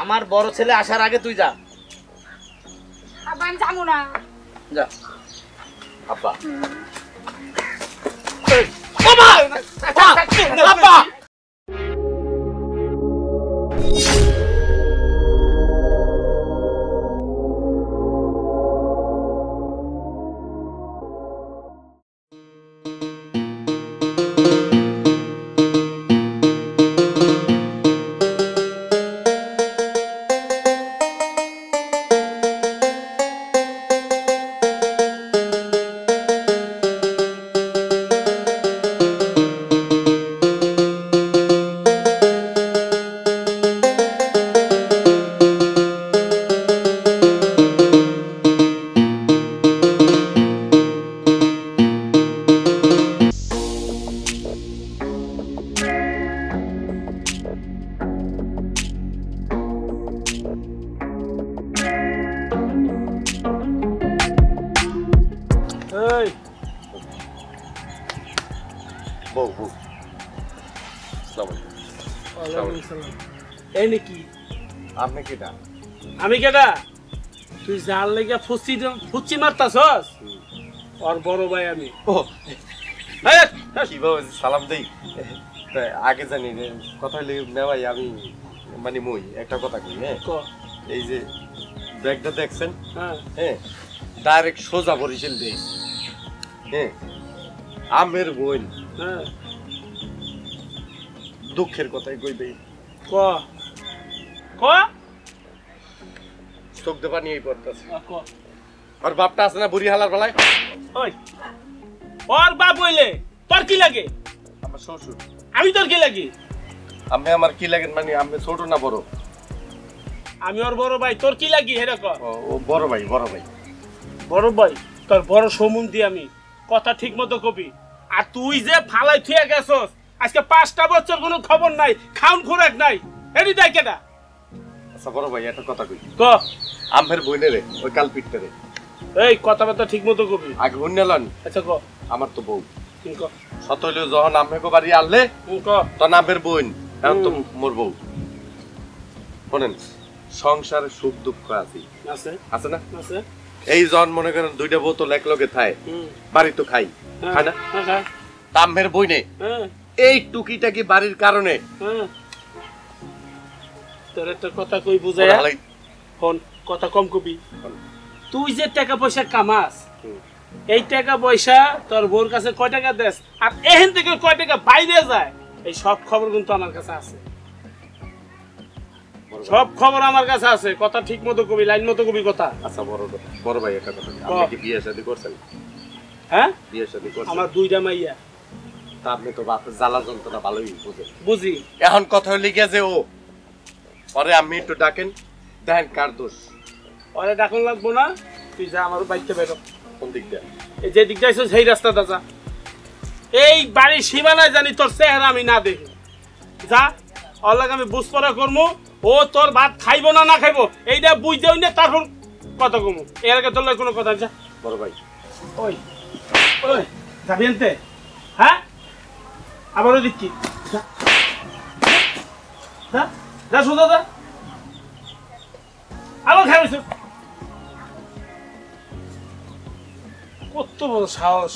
আমার বড় ছেলে আসার আগে তুই যা। আব্বা আমি যাবো না। যা আব্বা বাবা আব্বা আমি কেডা? তুই যার লেগে ফুচি মারতাছস? ওর বড় ভাই আমি। কিভাবে সালাম দেই আগে জানি কথা হইলে নেওয়াই আমি মানে মই একটা কথা কই। হ্যাঁ এই যে ব্যাগটা দেখছেন, হ্যাঁ ডাইরেক্ট সোজা বরিশাল দেই। হ্যাঁ আমের বোন, হ্যাঁ দুঃখের কথাই কইবে। ক ক চোখ দেবা নিয়েই পড়তেছে। আর বাপটা আছে না বুড়ি হালার বেলায়? ওই ওর বাপ হইলে তোর কি লাগে? আমার শ্বশুর। আমি তোর কি লাগি? আমি আমার কি লাগেন মানে আমি ছোট না বড়? আমি ওর বড় ভাই, তোর কি লাগি হেরে ক? ও বড় ভাই, বড় ভাই। বড় ভাই তোর বড় সম্বন্ধী আমি, কথা ঠিক মতো কবি। আর তুই যে ফালাই থুয়ে গেছস আজকে 5টা বছর কোনো খবর নাই, খাউন খোরাক নাই, এডি দেখ কেডা? আচ্ছা বড় ভাই একটা কথা কই। ক আমের বোনে রে ওই কালপিটটা রে। এই কথাবার্তা ঠিক মতো কবি। আগে হুন্নালান। আচ্ছা ক। আমার তো বউ। কি ক? সত হইলো যখন আমেকো বাড়ি আনলে ক তখন আমের বোন, এখন তো মোর বউ। শুনেন সংসারে সুখ দুঃখ আছে, আছে আছে না? আছে। এই জন মনে করেন দুইটা বোতল এক লগে খায়, বাড়ি তো খাই, খায় না? আমের বইনে এই টুকিটাকি বাড়ির কারণে তোর একটা কথা কই বুঝাই ফোন কথা কম কবি। তুই যে টাকা পয়সা কামাস, এই টাকা পয়সা তোর বোর কাছে কয় টাকা দেস আর এখান থেকে কয় টাকা বাইরে যায়, এই সব খবর কিন্তু আমার কাছে আছে। সব খবর আমার কাছে আছে, কথা ঠিক মতো কবি, লাইন মতো কবি কথা। আচ্ছা বড় ভাই একটা কথা, আপনি কি বিয়ে শাদী করছেন? হ্যাঁ বিয়ে শাদী করছেন? আমার 2টা মাইয়া। তা আপনি তো বাপের জ্বালা যন্ত্রণা ভালোই বুঝেন। বুঝি। এখন কথা হলে গেছে ও পরে আমি একটু ডাকেন, দেখেন কার দোষ। ওরে ডাকুন লাগবো না, তুই যা আমার বাড়িতে বেরো। কোন দিক দিয়ে? এই যে দিকটা আইছো সেই রাস্তাটা যা। এই বাড়ির সীমানায় জানি তোর চেহারা আমি না দেখি। যা ওর লাগে আমি বুঝপড়া করবো, ও তোর ভাত খাইবো না না খাইবো এইটা বুঝতে হই না, তারপর কথা কমু। এর আগে তোর লাগে কোনো কথা যা। বড় ভাই ওই ওই যাবি আনতে? হ্যাঁ আবারও দিচ্ছি, যা সোজা যা। আবার খাইছ কত বড় সাহস,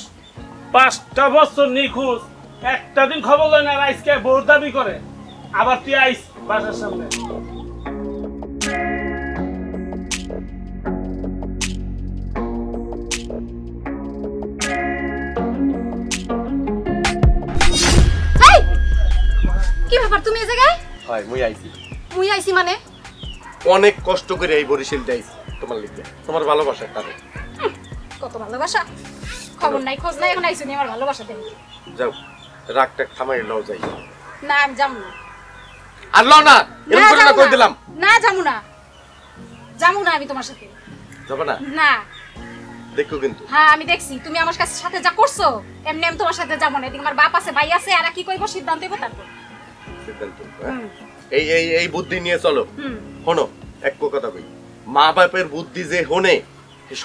5টা বছর নিখোঁজ, একটা দিন খবর লয় না, আজকে বউর দাবি করে। আবার তুই আইস বাসার সামনে। কি ব্যাপার তুমি এই জায়গায়? হয় মুই আইছি। মুই আইছি মানে? অনেক কষ্ট করে এই বরিশাল যাইছি তোমার লিখে, তোমার ভালোবাসার কারণে। কত ভালোবাসা, খবর নাই খোঁজ নাই, এখন আইছো নি আমার ভালোবাসা দেন। যাও রাগটা থামাই লও যাই। না আমি যাবো না। আর লও না, এরকম করে না কই দিলাম। না যাবো না, যাবো না আমি তোমার সাথে। যাবে না? না। দেখো কিন্তু। হ্যাঁ আমি দেখছি তুমি আমার কাছে সাথে যা করছো, এমনি আমি তোমার সাথে যাবো না। এদিকে আমার বাপ আছে, ভাই আছে, আর কি কইবো সিদ্ধান্ত হইবো তারপর। সিদ্ধান্ত এই এই এই বুদ্ধি নিয়ে চলো। শোনো এক কথা কই, মা বাপের বুদ্ধি যে হনে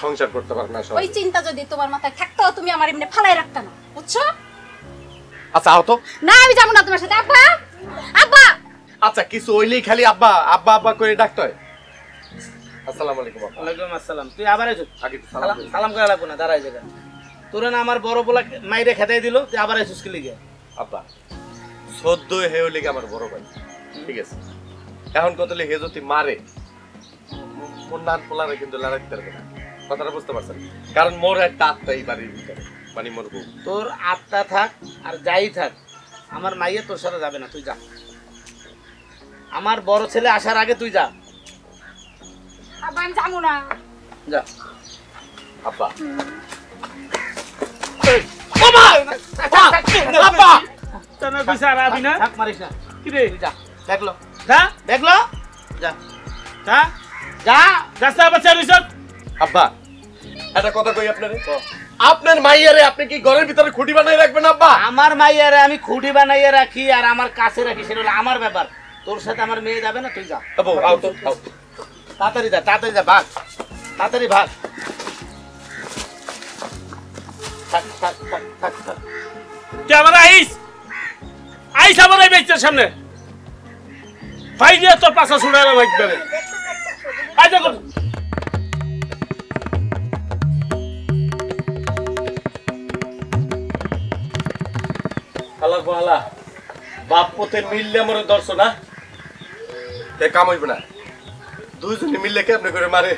সংসার করতে পারে না। ওই চিন্তা যদি তোমার মাথায় থাকতো তুমি আমার এমনি ফালাই রাখতা না, বুঝছো? আচ্ছা আও তো। না আমি যাবো না তোমার সাথে। আব্বা আব্বা আচ্ছা কিছু হইলেই খালি আব্বা আব্বা আব্বা করে ডাকতে হয়। আসসালামু আলাইকুম আব্বা। ওয়ালাইকুম আসসালাম। তুই আবার এসেছিস? আগে তো সালাম দিন। সালাম করা লাগবো না, দাঁড়াই জায়গা। তোর না আমার বড় পোলা মাইরে খেদাই দিল, তুই আবার এসেছিস কি লিগে? আব্বা সদ্য হে হইলে কি আমার বড় ভাই, ঠিক আছে? এখন কত হে যদি মারে মোর নান পোলারে কিন্তু লড়াইতে পারবে না, কথাটা বুঝতে পারছেন? কারণ মোর একটা আত্মা এই বাড়ির ভিতরে, মানে মোর বউ। তোর আত্মা থাক আর যাই থাক, আমার মাইয়া তোর সাথে যাবে না, তুই যা। আমার বড় ছেলে আসার আগে তুই যা, আব্বা আমি যাবো না। যা। আব্বা আব্বা তোর বিচার আবি না থাক, মারিস না, কি রে তুই যা। দেখলো যা দেখলো, যা যা যা। রাস্তা বাচ্চা রিসত আব্বা একটা কথা কই আপনারে, আপনার মাইয়ারে আপনি কি ঘরের ভিতরে খুঁটি বানাই রাখবেন আব্বা? আমার মাইয়ারে আমি খুঁটি বানাইয়া রাখি আর আমার কাছে রাখি, সেটা হলো আমার ব্যাপার। তোর সাথে আমার মেয়ে যাবে না, তুই যা। আব্বু আও তো আও। তাড়াতাড়ি যা, তাড়াতাড়ি যা, ভাগ, তাড়াতাড়ি ভাগ। থাক থাক থাক থাক থাক। তুই আমার আইস আইস আমার এই বেচার সামনে ভাই দিয়ে তোর পাশা ছুড়াইলাম একবারে। আই দেখো হালা বহালা বাপ পথে মিললে মরে দর্শন না কে কাম হইবে না, দুইজনে মিললে কেমনে করে মারে।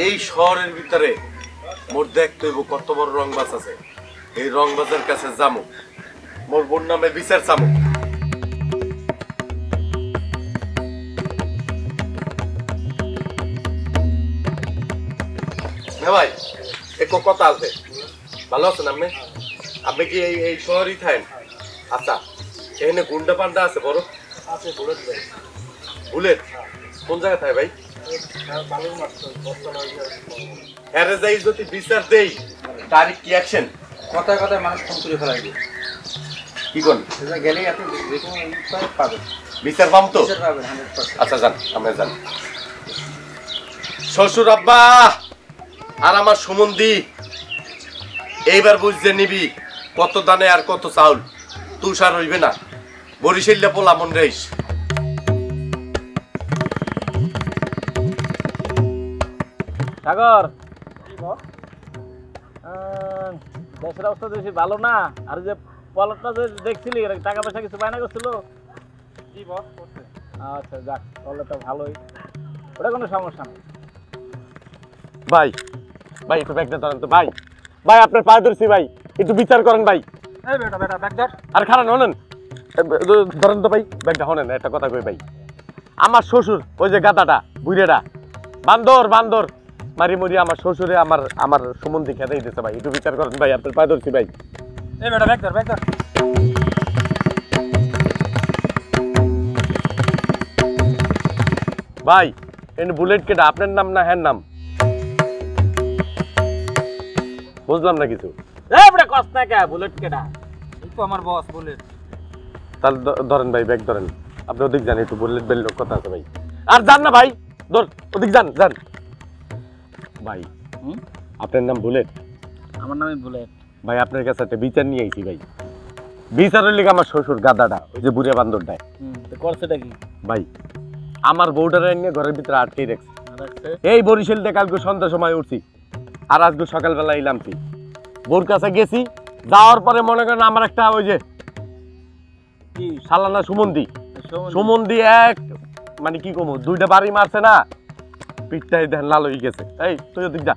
এই শহরের ভিতরে মোর দেখতে হইব কত বড় রংবাজ আছে, এই রংবাজের কাছে যামু, মোর বোন নামে বিচার চামু। ভাই এক কথা আছে, ভালো আছেন আপনি? আপনি কি এই এই শহরই থাকেন? আচ্ছা এখানে গুন্ডা পান্ডা আছে বড়? আছে, বুলেট ভাই। বুলেট কোন জায়গা থাকে ভাই? হ্যাঁ যাই যদি বিচার দেই তারিখ কি অ্যাকশন? কথায় কথায় মানুষ ফোন করে ফেলাইবে, কি কোন গেলেই আপনি যে কোনো উপায় পাবেন, বিচার পাম তো? বিচার পাবেন 100%। আচ্ছা যান, আমরা যান। শ্বশুর আব্বা আর আমার সুমন্দি এইবার বুঝতে নিবি কত দানে আর কত চাউল, তুষার হইবে না, বরিশাল্লা পোলা মন রেস। সাগর দেশের অবস্থা বেশি ভালো না, আর যে পলটটা যে দেখছিলি টাকা পয়সা কিছু বায়না করছিল। আচ্ছা যাক, তাহলে তো ভালোই, ওটা কোনো সমস্যা নেই। ভাই ভাই একটু ব্যাগটা ধরেন তো ভাই, ভাই আপনার পায়ে ধরছি ভাই, একটু বিচার করেন ভাই। এই বেটা বেটা ব্যাগ ধর। আর খারাপ হনেন ধরেন তো ভাই ব্যাগটা, হনেন একটা কথা কই ভাই, আমার শ্বশুর ওই যে গাদাটা বুড়েটা বান্দর বান্দর মারি মরি আমার শ্বশুরে আমার আমার সুমন্দি খেতেই দিতে ভাই, একটু বিচার করেন ভাই, আপনার পায়ে ধরছি ভাই। এই বেটা ব্যাগ ধর ব্যাগ ধর। ভাই এন বুলেট কেটা আপনার নাম না হ্যাঁ নাম? বুঝলাম না কিছু। এই বেটা কষ্ট না কে, বুলেট কেডা? এই তো আমার বস বুলেট। তাহলে ধরেন ভাই ব্যাগ ধরেন, আপনি ওদিক যান, একটু বুলেট বেলের কথা আছে ভাই। আর যান না ভাই, ধর ওদিক যান যান। ভাই আপনার নাম বুলেট? আমার নামই বুলেট। ভাই আপনার কাছে একটা বিচার নিয়ে আইছি ভাই, বিচারের লিগে আমার শ্বশুর গাদাটা ওই যে বুড়ে বান্দরটায় তো করছেটা কি ভাই আমার বউডারে নিয়ে ঘরের ভিতরে আটকেই রাখছে। রাখছে? এই বরিশাল থেকে কালকে সন্ধ্যার সময় উঠছি আর আজকে সকালবেলা এলামছি, বোর কাছে গেছি, যাওয়ার পরে মনে করেন আমার একটা ওই যে কি সালানা সুমন্দি সুমন? সুমন্দি এক মানে কি কমু দুইটা বাড়ি মারছে না, পিঠটাই দেন লাল হয়ে গেছে। এই তুই ওদিক যা,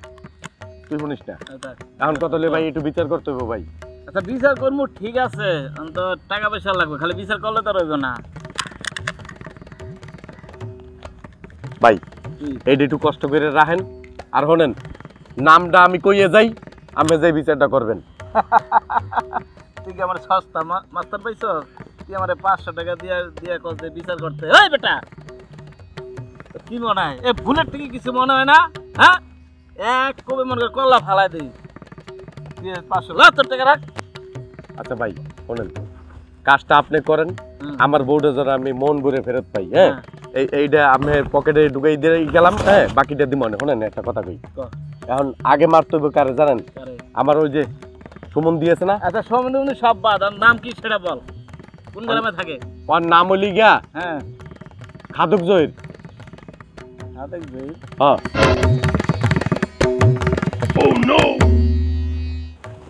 তুই শুনিস না আচ্ছা এখন কত হলে ভাই একটু বিচার করতে হবে ভাই। আচ্ছা বিচার করবো ঠিক আছে, অন্ত টাকা পয়সা লাগবে, খালি বিচার করলে তো রইব না ভাই কি? এইটা একটু কষ্ট করে রাখেন, আর শোনেন নামটা আমি কইয়ে যাই, আমি যাই বিচারটা করবেন। তুই কি আমার সস্তা মাস্টার পাইছ? তুই আমার 500 টাকা দিয়া দিয়া করতে বিচার করতে? এই বেটা কি মনে হয় এ বুলেট থেকে কিছু মনে হয় না? হ্যাঁ এক কবে মনে করে কল্লা ফালাই দিই, 500 টাকা রাখ। আচ্ছা ভাই শোনেন কাজটা আপনি করেন, আমার বউটা যেন আমি মন ভরে ফেরত পাই। হ্যাঁ এইটা আমি পকেটে ঢুকাই দিয়ে গেলাম, হ্যাঁ বাকিটা দিব না। শোনেন একটা কথা কই, এখন আগে মারতে হবে কারে জানেন? আমার ওই যে সুমন দিয়েছে না। আচ্ছা সম্বন্ধে সব বাদ, আর নাম কি সেটা বল। কোন গ্রামে থাকে? ওর নাম হলি গিয়া হ্যাঁ খাদক জহির। সাদেক ভাই। হ্যাঁ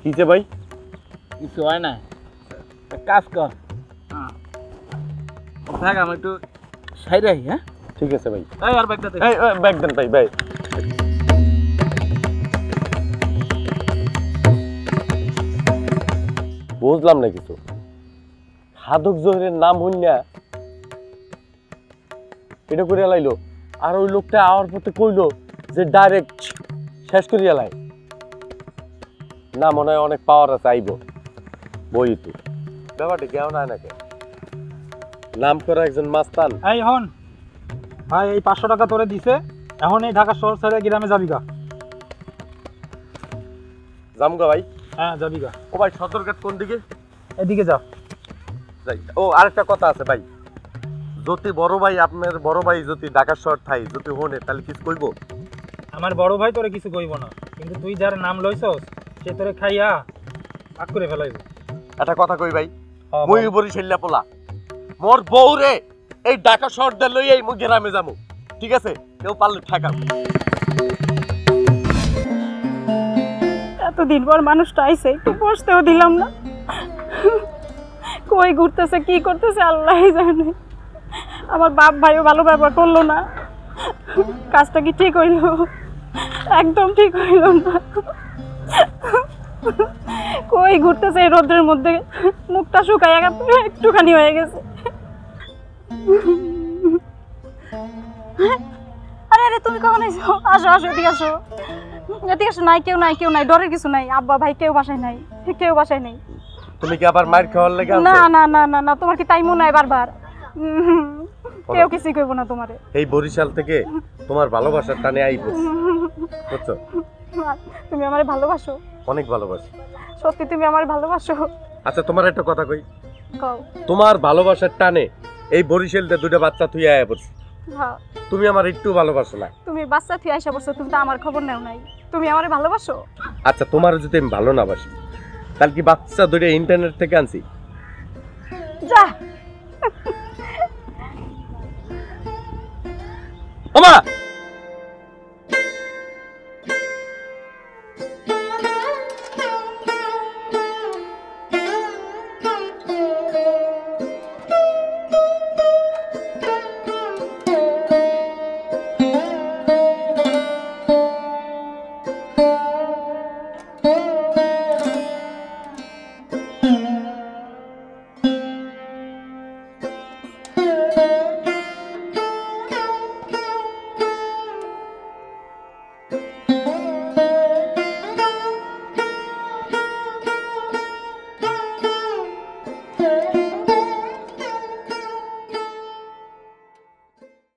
কিছে ভাই? কিছু হয় না, এক কাজ কর, থাক আমি একটু সাইডে আই। হ্যাঁ ঠিক আছে ভাই। এই আর ব্যাগটা দে। এই ব্যাগ দেন ভাই ভাই। বুঝলাম না কিছু। খাদক জহিরের নাম হইনা এটা করে লাইলো, আর ওই লোকটা আওয়ার পথে কইলো যে ডাইরেক্ট শেষ করিয়া লাই। না মনে হয় অনেক পাওয়ার আছে, আইব বই তো ব্যাপারটা কেউ নাই নাকি। নাম করা একজন মাস্তান। এই হন ভাই, এই 500 টাকা তোরে দিছে, এখন এই ঢাকা শহর ছেড়ে গ্রামে যাবি গা। জামগা ভাই। হ্যাঁ যাবি গা। ও ভাই সদরঘাট কোন দিকে? এদিকে যা। যাই। ও আরেকটা কথা আছে ভাই, যদি বড় ভাই আপনার বড় ভাই যদি ঢাকা শহর থাই যদি হনে তাহলে কিছু কইব? আমার বড় ভাই তোরে কিছু কইব না, কিন্তু তুই যার নাম লইছস সে তোরে খাইয়া ভাগ করে ফেলাইব। একটা কথা কই ভাই, হ্যাঁ, মুই বরিশাল্লা পোলা, মোর বউ রে এই ঢাকা শহর দে লই এই মুই গ্রামে যামু, ঠিক আছে? কেউ পারলে ঠেকাও। এতদিন পর মানুষটা আইছে, একটু বসতেও দিলাম না। কই ঘুরতেছে কি করতেছে আল্লাহ জানে। আমার বাপ ভাইও ভালো ব্যবহার করলো না। কাজটা কি ঠিক হইল? একদম ঠিক হইল না। কই ঘুরতেছে এই রোদের মধ্যে, মুখটা শুকাইয়া একটুখানি হয়ে গেছে। আরে আরে তুমি কখন এসো? আসো আসো, এদিকে আসো, এদিকে আসো। নাই কেউ নাই, কেউ নাই, ডরের কিছু নাই। আব্বা ভাই কেউ বাসায় নাই, কেউ বাসায় নেই। তুমি কি আবার মার খাওয়ার লেগে না না না না না, তোমার কি তাই মনে হয় বারবার? কেউ কিছুই কইব না তোমারে। এই বরিশাল থেকে তোমার ভালোবাসার টানে আইব, বুঝছো? তুমি আমারে ভালোবাসো? অনেক ভালোবাসি। সত্যি তুমি আমারে ভালোবাসো? আচ্ছা তোমার একটা কথা কই, কও। তোমার ভালোবাসার টানে এই বরিশালতে দুটো বাচ্চা তুই আয়া পড়ছি, হ্যাঁ, তুমি আমার একটু ভালোবাসো না? তুমি বাচ্চা তুই আইসা বলছো, তুমি তো আমার খবর নেও নাই। তুমি আমারে ভালোবাসো? আচ্ছা তোমার যদি আমি ভালো না বাসি তাহলে কি বাচ্চা দুটো ইন্টারনেট থেকে আনছি? যা। ওমা